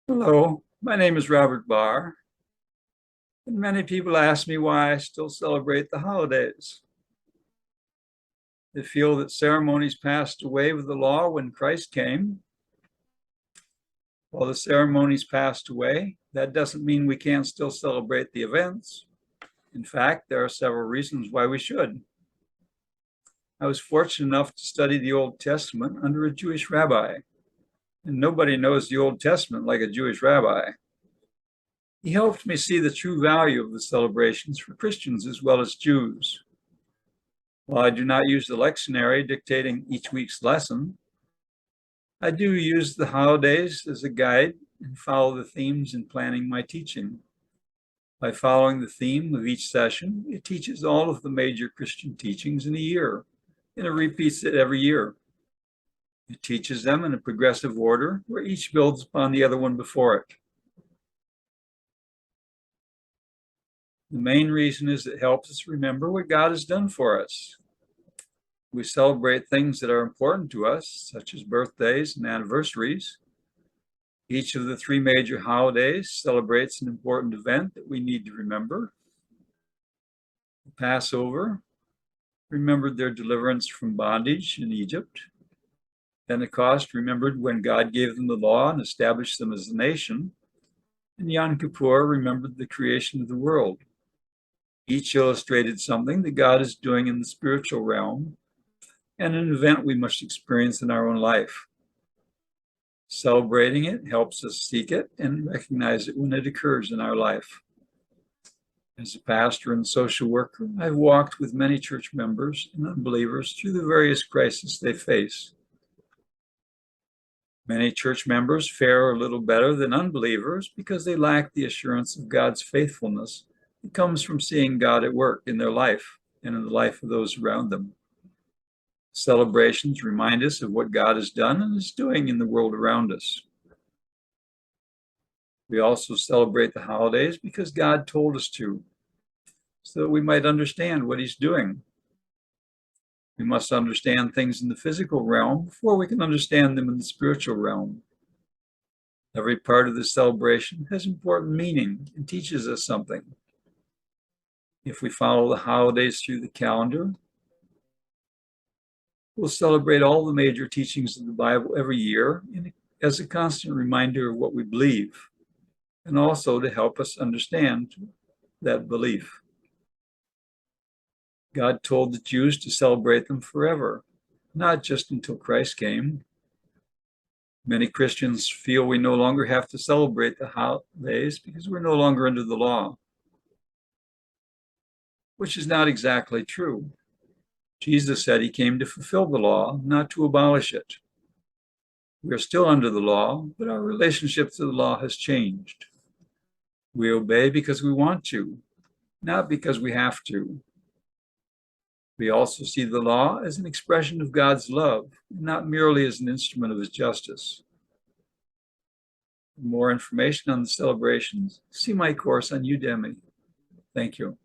Hello, my name is Robert Barr, and many people ask me why I still celebrate the holidays. They feel that ceremonies passed away with the law when Christ came. While the ceremonies passed away, that doesn't mean we can't still celebrate the events. In fact, there are several reasons why we should. I was fortunate enough to study the Old Testament under a Jewish rabbi, and nobody knows the Old Testament like a Jewish rabbi. He helped me see the true value of the celebrations for Christians as well as Jews. While I do not use the lectionary dictating each week's lesson, I do use the holidays as a guide and follow the themes in planning my teaching. By following the theme of each session, it teaches all of the major Christian teachings in a year, and it repeats it every year. It teaches them in a progressive order where each builds upon the other one before it. The main reason is it helps us remember what God has done for us. We celebrate things that are important to us, such as birthdays and anniversaries. Each of the three major holidays celebrates an important event that we need to remember. The Passover remembered their deliverance from bondage in Egypt. Pentecost remembered when God gave them the law and established them as a nation. And Yom Kippur remembered the creation of the world. Each illustrated something that God is doing in the spiritual realm and an event we must experience in our own life. Celebrating it helps us seek it and recognize it when it occurs in our life. As a pastor and social worker, I've walked with many church members and unbelievers through the various crises they face. Many church members fare a little better than unbelievers because they lack the assurance of God's faithfulness. It comes from seeing God at work in their life and in the life of those around them. Celebrations remind us of what God has done and is doing in the world around us. We also celebrate the holidays because God told us to, so that we might understand what He's doing. We must understand things in the physical realm before we can understand them in the spiritual realm. Every part of the celebration has important meaning and teaches us something. If we follow the holidays through the calendar, we'll celebrate all the major teachings of the Bible every year as a constant reminder of what we believe, and also to help us understand that belief. God told the Jews to celebrate them forever, not just until Christ came. Many Christians feel we no longer have to celebrate the holidays because we're no longer under the law, which is not exactly true. Jesus said He came to fulfill the law, not to abolish it. We are still under the law, but our relationship to the law has changed. We obey because we want to, not because we have to. We also see the law as an expression of God's love, not merely as an instrument of His justice. For more information on the celebrations, see my course on Udemy. Thank you.